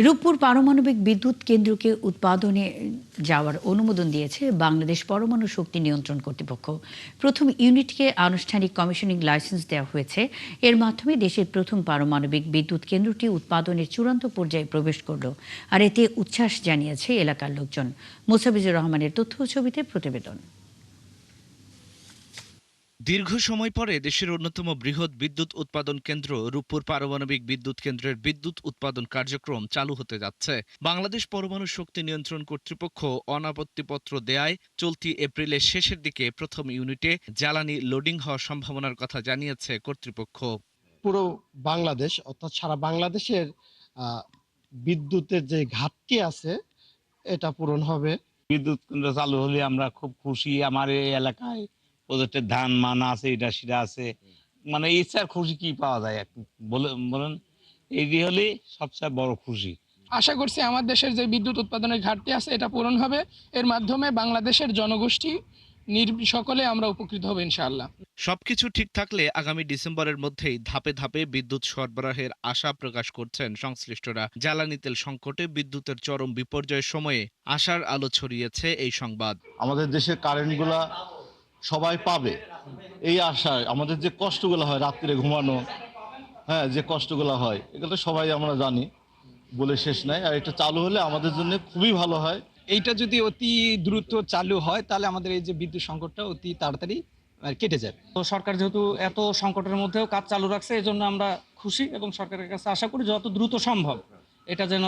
রূপপুর পারমাণবিক বিদ্যুৎ কেন্দ্রকে উৎপাদনে যাওয়ার অনুমোদন দিয়েছে বাংলাদেশ পরমাণু শক্তি নিয়ন্ত্রণ কর্তৃপক্ষ। প্রথম ইউনিটকে আনুষ্ঠানিক কমিশনিং লাইসেন্স দেওয়া হয়েছে। এর মাধ্যমে দেশের প্রথম পারমাণবিক বিদ্যুৎ কেন্দ্রটি উৎপাদনের চূড়ান্ত পর্যায়ে প্রবেশ করল। আর এতে উচ্ছ্বাস জানিয়েছে এলাকার লোকজন। মোসাফিজুর রহমানের তথ্য ও ছবিতে প্রতিবেদন। দীর্ঘ সময় পরে দেশের অন্যতম বৃহৎ বিদ্যুৎ উৎপাদন কেন্দ্র রূপপুর পারমাণবিক বিদ্যুৎ কেন্দ্রের বিদ্যুৎ উৎপাদন কার্যক্রম চালু হতে যাচ্ছে। বাংলাদেশ পরমাণু শক্তি নিয়ন্ত্রণ কর্তৃপক্ষ অনাপত্তিপত্র দেয়ায় চলতি এপ্রিলের শেষের দিকে প্রথম ইউনিটে জ্বালানি লোডিং হওয়ার সম্ভাবনার কথা জানিয়েছে কর্তৃপক্ষ। পুরো বাংলাদেশ অর্থাৎ সারা বাংলাদেশের বিদ্যুতের যে ঘাটতি আছে এটা পূরণ হবে। বিদ্যুৎ কেন্দ্র চালু হলে আমরা খুব খুশি। আমার এই এলাকায় প্রজেক্টের ধান মান আছে, এটা সেটা আছে, মানে ইচ্ছার খুশি কি পাওয়া যায় বলেন, এই হলে সবচেয়ে বড় খুশি। আশা করছি আমার দেশের যে বিদ্যুৎ উৎপাদনের ঘাটতি আছে এটা পূরণ হবে। এর মাধ্যমে বাংলাদেশের জনগোষ্ঠী সকলে আমরা উপকৃত হব ইনশাআল্লাহ। সবকিছু ঠিক থাকলে আগামী ডিসেম্বরের মধ্যেই ধাপে ধাপে বিদ্যুৎ সরবরাহের আশা প্রকাশ করছেন সংশ্লিষ্টরা। জ্বালানি তেল সংকটে বিদ্যুতের চরম বিপর্যয়ের সময়ে আশার আলো ছড়িয়েছে এই সংবাদ। আমাদের দেশের কারেন্টগুলা সবাই পাবে এই আশায়। আমাদের যে কষ্টগুলো হয় রাত্রে ঘুমানো, যে কষ্টগুলো হয় এগুলো সবাই আমরা জানি, বলে শেষ নাই। আর এটা চালু হলে আমাদের জন্য খুবই ভালো হয়। এইটা যদি অতি দ্রুত চালু হয় তাহলে আমাদের এই যে বিদ্যুৎ সংকটটা অতি তাড়াতাড়ি কেটে যাবে। তো সরকার যেহেতু এত সংকটের মধ্যেও কাজ চালু রাখছে, এজন্য আমরা খুশি এবং সরকারের কাছে আশা করি যত দ্রুত সম্ভব এটা যেন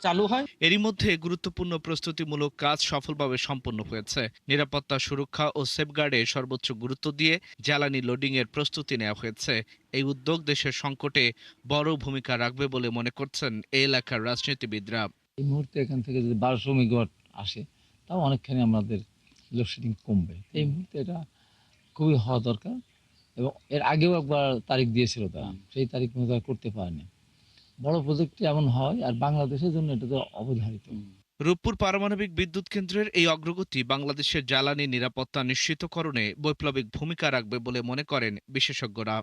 চালু হয়। এরই মধ্যে গুরুত্বপূর্ণ প্রস্তুতিমূলক কাজ সফলভাবে সম্পন্ন হয়েছে। নিরাপত্তা, সুরক্ষা ও সেফগার্ডে সর্বোচ্চ গুরুত্ব দিয়ে জ্বালানি লোডিং এর প্রস্তুতি নেওয়া হয়েছে। এই উদ্যোগ দেশের সংকটে বড় ভূমিকা রাখবে বলে মনে করছেন এই এলাকার রাজনীতিবিদরা। এই মুহূর্তে এখান থেকে যদি 1200 মেগাওয়াট আসে তাও অনেকখানি আমাদের লোডশেডিং কমবে। এই মুহূর্তে এটা খুবই হওয়া দরকার এবং এর আগেও একবার তারিখ দিয়েছিল তারা, সেই তারিখ মতো করতে পারেনি। বড় প্রজেক্টটি এমন হয় আর বাংলাদেশের জন্য এটা তো অবধারিত। রূপপুর পারমাণবিক বিদ্যুৎ কেন্দ্রের এই অগ্রগতি বাংলাদেশের জ্বালানি নিরাপত্তা নিশ্চিতকরণে বৈপ্লবিক ভূমিকা রাখবে বলে মনে করেন বিশেষজ্ঞরা।